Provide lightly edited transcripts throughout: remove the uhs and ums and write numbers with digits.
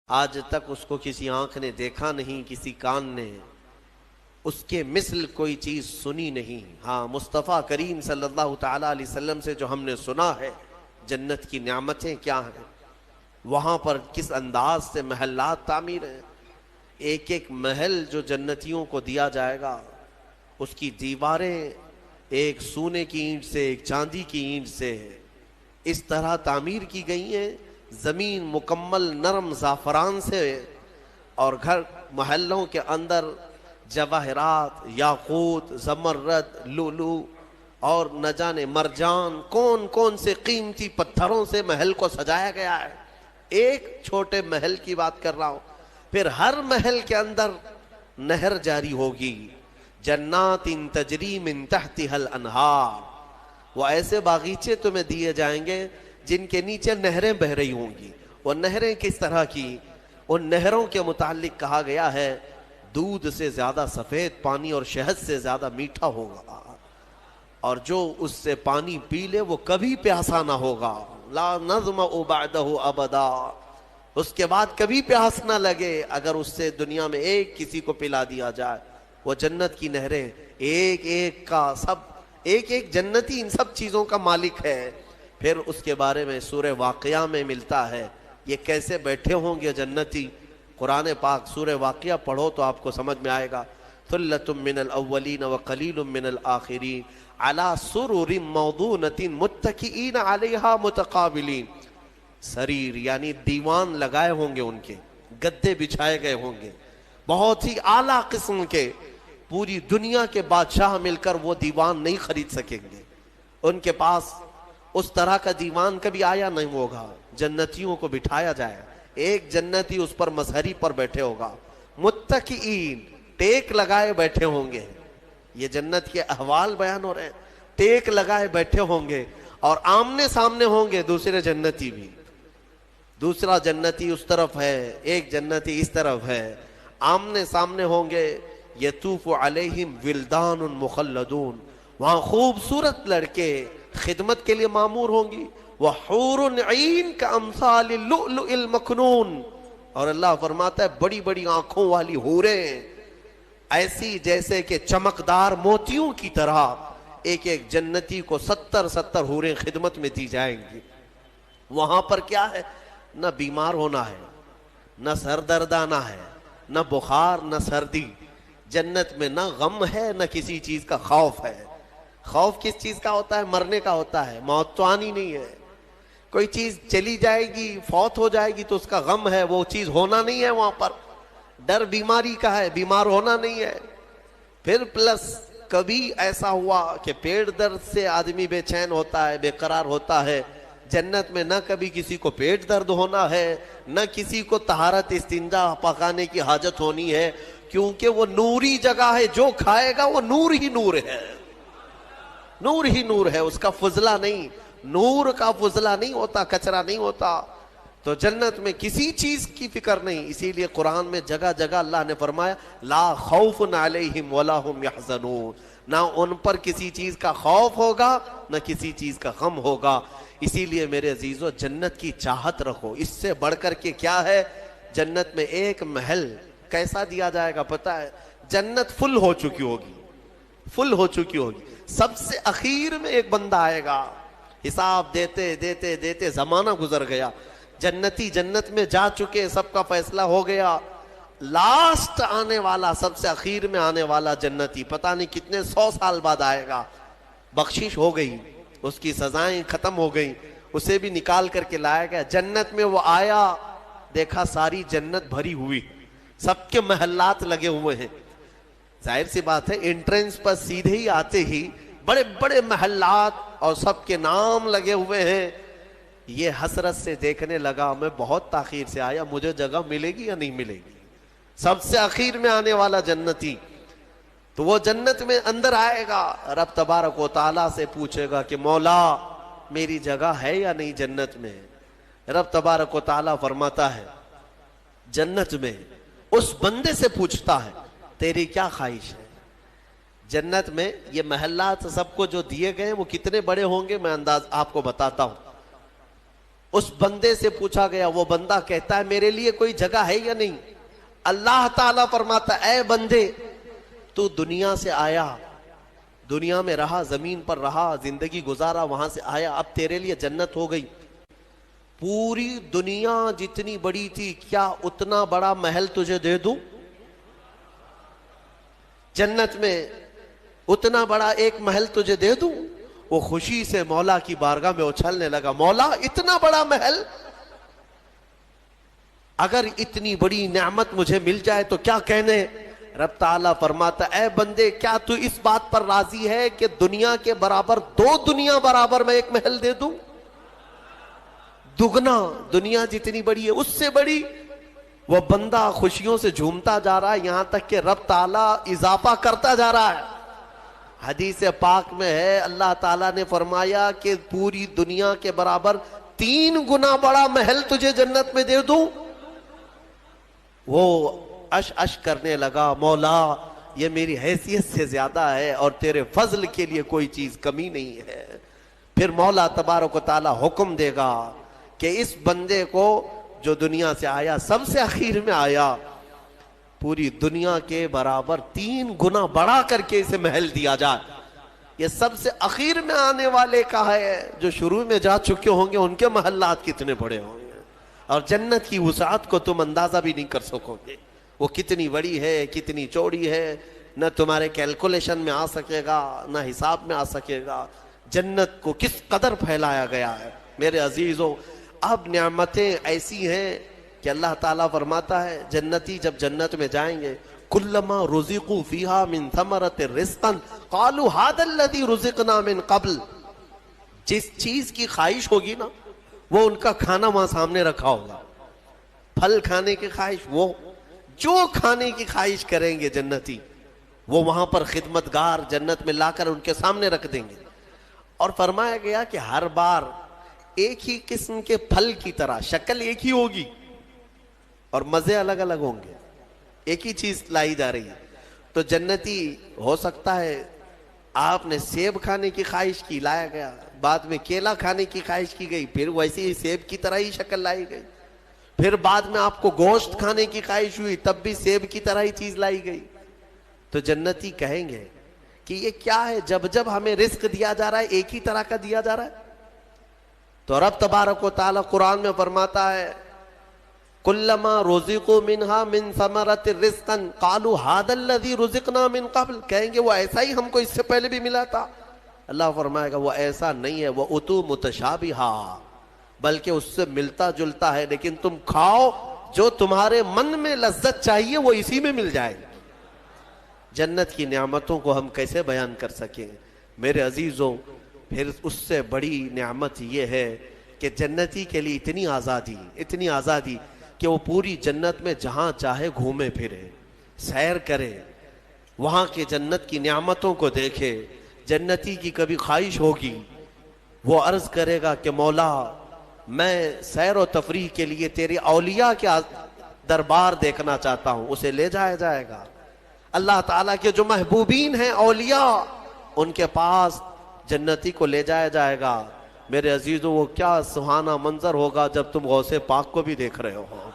آج تک اس کو کسی آنکھ نے دیکھا نہیں، کسی کان نے اس کے مثل کوئی چیز سنی نہیں۔ ہاں، مصطفیٰ کریم صلی اللہ تعالیٰ علیہ وسلم سے جو ہم نے سنا ہے جنت کی نعمتیں کیا ہیں، وہاں پر کس انداز سے محلات تعمیر ہیں۔ ایک ایک محل جو جنتیوں کو دیا جائے گا، اس کی دیواریں ایک سونے کی اینٹ سے، ایک چاندی کی اینٹ سے اس طرح تعمیر کی گئی ہیں، زمین مکمل نرم زعفران سے، اور گھر محلوں کے اندر جواہرات، یاقوت، زمرد، لؤلؤ اور نہ جانے مرجان، کون کون سے قیمتی پتھروں سے محل کو سجایا گیا ہے۔ ایک چھوٹے محل کی بات کر رہا ہوں۔ پھر ہر محل کے اندر نہر جاری ہوگی، جنات تجری من تحتها الانہار، وہ ایسے باغیچے تمہیں دیے جائیں گے جن کے نیچے نہریں بہ رہی ہوں گی۔ وہ نہریں کس طرح کی؟ ان نہروں کے متعلق کہا گیا ہے دودھ سے زیادہ سفید پانی اور شہد سے زیادہ میٹھا ہوگا، اور جو اس سے پانی پی لے وہ کبھی پیاسا نہ ہوگا، لا نظمأ بعدہ ابدا، اس کے بعد کبھی پیاس نہ لگے اگر اس سے دنیا میں ایک کسی کو پلا دیا جائے۔ وہ جنت کی نہریں، ایک ایک کا سب، ایک ایک جنتی ان سب چیزوں کا مالک ہے۔ پھر اس کے بارے میں سورہ واقعہ میں ملتا ہے یہ کیسے بیٹھے ہوں گے جنتی۔ قرآن پاک سورہ واقعہ پڑھو تو آپ کو سمجھ میں آئے گا۔ ثلۃ من الاولین وقلیل من الآخرین علی سرر موضونۃ متکئین علیہا متقابلین، سریر یعنی دیوان لگائے ہوں گے، ان کے گدے بچھائے گئے ہوں گے بہت ہی اعلیٰ قسم کے، پوری دنیا کے بادشاہ مل کر وہ دیوان نہیں خرید سکیں گے، ان کے پاس اس طرح کا دیوان کبھی آیا نہیں ہوگا۔ جنتیوں کو بٹھایا جائے، ایک جنتی اس پر مظہری پر بیٹھے ہوگا، متکئین ٹیک لگائے بیٹھے ہوں گے۔ یہ جنت کے احوال بیان ہو رہے ہیں، ٹیک لگائے بیٹھے ہوں گے اور آمنے سامنے ہوں گے دوسرے جنتی بھی، دوسرا جنتی اس طرف ہے، ایک جنتی اس طرف ہے، آمنے سامنے ہوں گے۔ یطوف علیہم ولدان مخلدون، وہاں خوبصورت لڑکے خدمت کے لیے معمور ہوں گی، وحور عین کامثال اللؤلؤ المکنون، اور اللہ فرماتا ہے بڑی بڑی آنکھوں والی حوریں ایسی جیسے کہ چمکدار موتیوں کی طرح، ایک ایک جنتی کو 70 حوریں خدمت میں دی جائیں گی۔ وہاں پر کیا ہے؟ نہ بیمار ہونا ہے، نہ سر درد آنا ہے، نہ بخار، نہ سردی۔ جنت میں نہ غم ہے، نہ کسی چیز کا خوف ہے۔ خوف کس چیز کا ہوتا ہے؟ مرنے کا ہوتا ہے، موت تو آنی نہیں ہے۔ کوئی چیز چلی جائے گی، فوت ہو جائے گی تو اس کا غم ہے، وہ چیز ہونا نہیں ہے وہاں پر۔ ڈر بیماری کا ہے، بیمار ہونا نہیں ہے۔ پھر پلس کبھی ایسا ہوا کہ پیٹ درد سے آدمی بے چین ہوتا ہے، بے قرار ہوتا ہے، جنت میں نہ کبھی کسی کو پیٹ درد ہونا ہے، نہ کسی کو طہارت استنجا پکانے کی حاجت ہونی ہے، کیونکہ وہ نوری جگہ ہے، جو کھائے گا وہ نور ہی نور ہے، نور ہی نور ہے، اس کا فضلہ نہیں، نور کا فضلہ نہیں ہوتا، کچرا نہیں ہوتا۔ تو جنت میں کسی چیز کی فکر نہیں، اسی لیے قرآن میں جگہ جگہ اللہ نے فرمایا لا خوف علیہم ولا هم یحزنون، نہ ان پر کسی چیز کا خوف ہوگا، نہ کسی چیز کا غم ہوگا۔ اسی لیے میرے عزیزو جنت کی چاہت رکھو، اس سے بڑھ کر کے کیا ہے؟ جنت میں ایک محل کیسا دیا جائے گا پتہ ہے؟ جنت فل ہو چکی ہوگی، فل ہو چکی ہوگی، سب سے اخیر میں ایک بندہ آئے گا، حساب دیتے دیتے دیتے زمانہ گزر گیا، جنتی جنت میں جا چکے، سب کا فیصلہ ہو گیا، لاسٹ آنے والا، سب سے اخیر میں آنے والا جنتی پتہ نہیں کتنے 100 سال بعد آئے گا، بخشش ہو گئی، اس کی سزائیں ختم ہو گئی، اسے بھی نکال کر کے لایا گیا۔ جنت میں وہ آیا، دیکھا ساری جنت بھری ہوئی، سب کے محلات لگے ہوئے ہیں۔ ظاہر سی بات ہے انٹرنس پر سیدھے ہی آتے ہی بڑے بڑے محلات اور سب کے نام لگے ہوئے ہیں۔ یہ حسرت سے دیکھنے لگا، میں بہت تاخیر سے آیا، مجھے جگہ ملے گی یا نہیں ملے گی؟ سب سے اخیر میں آنے والا جنتی، تو وہ جنت میں اندر آئے گا، رب تبارک و تعالیٰ سے پوچھے گا کہ مولا میری جگہ ہے یا نہیں جنت میں؟ رب تبارک و تعالیٰ فرماتا ہے جنت میں اس بندے سے پوچھتا ہے تیری کیا خواہش ہے؟ جنت میں یہ محلات سب کو جو دیے گئے وہ کتنے بڑے ہوں گے، میں انداز آپ کو بتاتا ہوں۔ اس بندے سے پوچھا گیا، وہ بندہ کہتا ہے میرے لیے کوئی جگہ ہے یا نہیں؟ اللہ تعالیٰ فرماتا اے بندے تو دنیا سے آیا، دنیا میں رہا، زمین پر رہا، زندگی گزارا، وہاں سے آیا، اب تیرے لیے جنت ہو گئی۔ پوری دنیا جتنی بڑی تھی، کیا اتنا بڑا محل تجھے دے دوں؟ جنت میں اتنا بڑا ایک محل تجھے دے دوں؟ وہ خوشی سے مولا کی بارگاہ میں اچھلنے لگا، مولا اتنا بڑا محل، اگر اتنی بڑی نعمت مجھے مل جائے تو کیا کہنے؟ رب تعالیٰ فرماتا اے بندے کیا تو اس بات پر راضی ہے کہ دنیا کے برابر 2 دنیا برابر میں ایک محل دے دوں؟ دگنا، دنیا جتنی بڑی ہے اس سے بڑی۔ وہ بندہ خوشیوں سے جھومتا جا رہا ہے، یہاں تک کہ رب تعالیٰ اضافہ کرتا جا رہا ہے۔ حدیث پاک میں ہے اللہ تعالیٰ نے فرمایا کہ پوری دنیا کے برابر 3 گنا بڑا محل تجھے جنت میں دے دوں۔ وہ اش کرنے لگا، مولا یہ میری حیثیت سے زیادہ ہے اور تیرے فضل کے لیے کوئی چیز کمی نہیں ہے۔ پھر مولا تبارک و تعالیٰ حکم دے گا کہ اس بندے کو جو دنیا سے آیا، سب سے اخیر میں آیا، پوری دنیا کے برابر 3 گنا بڑا کر کے اسے محل دیا جائے۔ یہ سب سے اخیر میں آنے والے کا ہے، جو شروع میں جا چکے ہوں گے ان کے محلات کتنے بڑے ہوں گے، اور جنت کی وسعت کو تم اندازہ بھی نہیں کر سکو گے، وہ کتنی بڑی ہے، کتنی چوڑی ہے، نہ تمہارے کیلکولیشن میں آ سکے گا، نہ حساب میں آ سکے گا۔ جنت کو کس قدر پھیلایا گیا ہے میرے عزیزوں۔ اب نعمتیں ایسی ہیں کہ اللہ تعالیٰ فرماتا ہے جنتی جب جنت میں جائیں گے، کلما رزقوا فیہا من ثمرۃ رزقا قالوا ھذا الذی رزقنا من قبل، جس چیز کی خواہش ہوگی نا وہ ان کا کھانا وہاں سامنے رکھا ہوگا۔ پھل کھانے کی خواہش، وہ جو کھانے کی خواہش کریں گے جنتی، وہ وہاں پر خدمتگار جنت میں لا کر ان کے سامنے رکھ دیں گے۔ اور فرمایا گیا کہ ہر بار ایک ہی قسم کے پھل کی طرح، شکل ایک ہی ہوگی اور مزے الگ الگ ہوں گے، ایک ہی چیز لائی جا رہی ہے۔ تو جنتی، ہو سکتا ہے آپ نے سیب کھانے کی خواہش کی، لایا گیا، بعد میں کیلا کھانے کی خواہش کی گئی، پھر ویسے ہی سیب کی طرح ہی شکل لائی گئی، پھر بعد میں آپ کو گوشت کھانے کی خواہش ہوئی، تب بھی سیب کی طرح ہی چیز لائی گئی۔ تو جنتی کہیں گے کہ یہ کیا ہے، جب جب ہمیں رزق دیا جا رہا ہے ایک ہی طرح کا دیا جا رہا ہے؟ تو رب تبارک و تعالیٰ قرآن میں فرماتا ہے کلما رزقوا منہا من ثمرۃ رزقا قالوا ھذا الذی رزقنا من قبل، کہیں گے وہ ایسا ہی ہم کو اس سے پہلے بھی ملا تھا۔ اللہ فرمائے گا وہ ایسا نہیں ہے، وہ اتو متشابہا، بلکہ اس سے ملتا جلتا ہے، لیکن تم کھاؤ، جو تمہارے من میں لذت چاہیے وہ اسی میں مل جائے گی۔ جنت کی نعمتوں کو ہم کیسے بیان کر سکیں میرے عزیزوں۔ پھر اس سے بڑی نعمت یہ ہے کہ جنتی کے لیے اتنی آزادی کہ وہ پوری جنت میں جہاں چاہے گھومے پھرے، سیر کرے، وہاں کے جنت کی نعمتوں کو دیکھے۔ جنتی کی کبھی خواہش ہوگی، وہ عرض کرے گا کہ مولا میں سیر و تفریح کے لیے تیری اولیاء کے دربار دیکھنا چاہتا ہوں، اسے لے جایا جائے گا۔ اللہ تعالیٰ کے جو محبوبین ہیں اولیاء، ان کے پاس جنتی کو لے جایا جائے گا۔ میرے عزیزوں وہ کیا سہانا منظر ہوگا جب تم غوث پاک کو بھی دیکھ رہے ہو،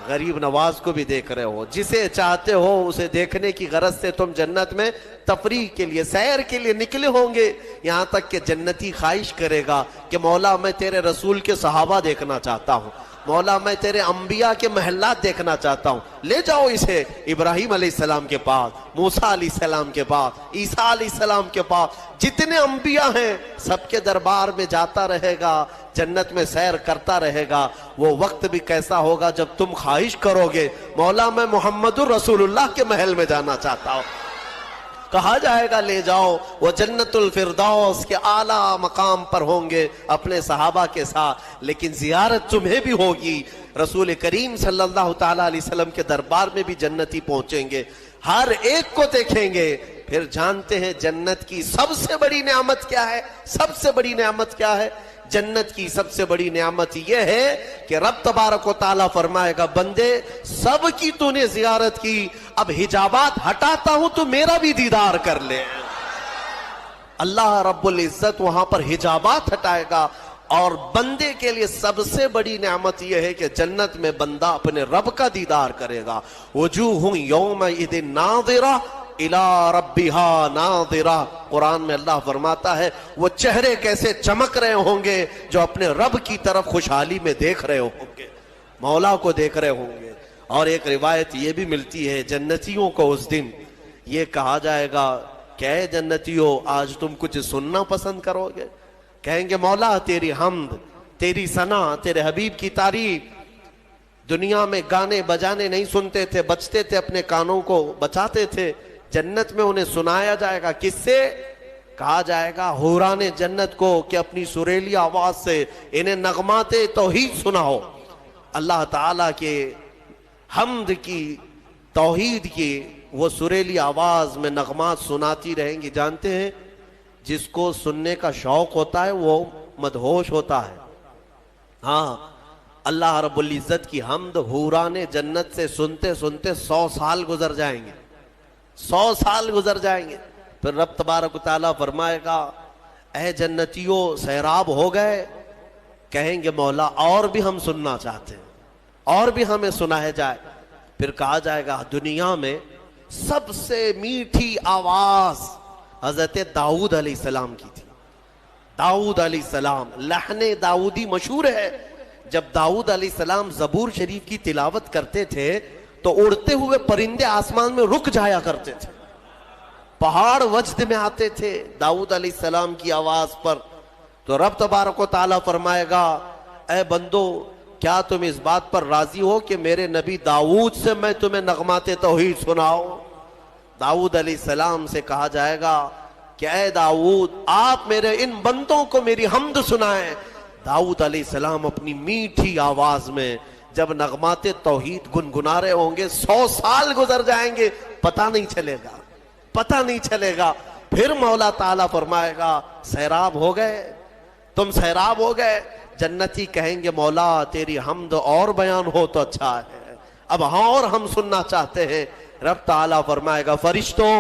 غریب نواز کو بھی دیکھ رہے ہو، جسے چاہتے ہو اسے دیکھنے کی غرض سے تم جنت میں تفریح کے لیے، سیر کے لیے نکلے ہوں گے۔ یہاں تک کہ جنتی خواہش کرے گا کہ مولا میں تیرے رسول کے صحابہ دیکھنا چاہتا ہوں، مولا میں تیرے انبیاء کے محلات دیکھنا چاہتا ہوں، لے جاؤ اسے ابراہیم علیہ السلام کے پاس، موسیٰ علیہ السلام کے پاس، عیسیٰ علیہ السلام کے پاس، جتنے انبیاء ہیں سب کے دربار میں جاتا رہے گا، جنت میں سیر کرتا رہے گا۔ وہ وقت بھی کیسا ہوگا جب تم خواہش کرو گے مولا میں محمد الرسول اللہ کے محل میں جانا چاہتا ہوں، کہا جائے گا لے جاؤ۔ وہ جنت الفردوس کے اعلیٰ مقام پر ہوں گے اپنے صحابہ کے ساتھ، لیکن زیارت تمہیں بھی ہوگی۔ رسول کریم صلی اللہ تعالیٰ علیہ وسلم کے دربار میں بھی جنتی پہنچیں گے، ہر ایک کو دیکھیں گے۔ پھر جانتے ہیں جنت کی سب سے بڑی نعمت کیا ہے؟ سب سے بڑی نعمت کیا ہے؟ جنت کی سب سے بڑی نعمت یہ ہے کہ رب تبارک و تعالیٰ فرمائے گا بندے سب کی تو نے زیارت کی، اب حجابات ہٹاتا ہوں تو میرا بھی دیدار کر لے۔ اللہ رب العزت وہاں پر حجابات ہٹائے گا، اور بندے کے لیے سب سے بڑی نعمت یہ ہے کہ جنت میں بندہ اپنے رب کا دیدار کرے گا. وجوہ یومئذ ناظرہ الی ربہا ناظرہ. قرآن میں اللہ فرماتا ہے وہ چہرے کیسے چمک رہے ہوں گے جو اپنے رب کی طرف خوشحالی میں دیکھ رہے ہوں گے, مولا کو دیکھ رہے ہوں گے. اور ایک روایت یہ بھی ملتی ہے جنتیوں کو اس دن یہ کہا جائے گا کہ اے جنتیوں آج تم کچھ سننا پسند کرو گے؟ کہیں گے مولا تیری حمد, تیری ثنا, تیرے حبیب کی تعریف. دنیا میں گانے بجانے نہیں سنتے تھے, بچتے تھے, اپنے کانوں کو بچاتے تھے. جنت میں انہیں سنایا جائے گا. کس سے؟ کہا جائے گا حوران جنت کو کہ اپنی سریلی آواز سے انہیں نغمات توحید سناؤ. اللہ تعالیٰ کے حمد کی, توحید کی وہ سریلی آواز میں نغمات سناتی رہیں گی. جانتے ہیں جس کو سننے کا شوق ہوتا ہے وہ مدہوش ہوتا ہے. ہاں اللہ رب العزت کی حمد حوران جنت سے سنتے سنتے 100 سال گزر جائیں گے, 100 سال گزر جائیں گے. پھر رب تبارک و تعالیٰ فرمائے گا اے جنتیوں سیراب ہو گئے؟ کہیں گے مولا اور بھی ہم سننا چاہتے ہیں, اور بھی ہمیں سنایا جائے. پھر کہا جائے گا دنیا میں سب سے میٹھی آواز حضرت داؤد علیہ السلام کی تھی. داؤد علیہ السلام, لحن داؤدی مشہور ہے. جب داؤد علیہ السلام زبور شریف کی تلاوت کرتے تھے تو اڑتے ہوئے پرندے آسمان میں رک جایا کرتے تھے, پہاڑ وجد میں آتے تھے داؤد علیہ السلام کی آواز پر. تو رب تبارک و تعالیٰ فرمائے گا اے بندو کیا تم اس بات پر راضی ہو کہ میرے نبی داؤد سے میں تمہیں نغمات توحید سناؤں؟ داؤد علیہ السلام سے کہا جائے گا کہ اے داؤد آپ میرے ان بندوں کو میری حمد سنائیں. داؤد علیہ السلام اپنی میٹھی آواز میں جب نغمات توحید گنگنا رہے ہوں گے 100 سال گزر جائیں گے, پتہ نہیں چلے گا, پتہ نہیں چلے گا. پھر مولا تعالیٰ فرمائے گا سیراب ہو گئے, تم سیراب ہو گئے. جنتی کہیں گے مولا تیری حمد اور بیان ہو تو اچھا ہے, اب ہاں اور ہم سننا چاہتے ہیں. رب تعالیٰ فرمائے گا فرشتوں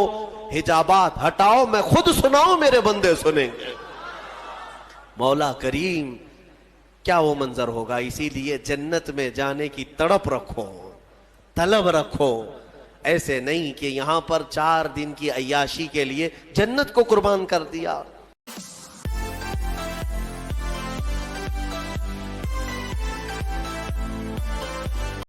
حجابات ہٹاؤ, میں خود سناؤں میرے بندے سنیں گے. مولا کریم کیا وہ منظر ہوگا. اسی لیے جنت میں جانے کی تڑپ رکھو, طلب رکھو. ایسے نہیں کہ یہاں پر 4 دن کی عیاشی کے لیے جنت کو قربان کر دیا.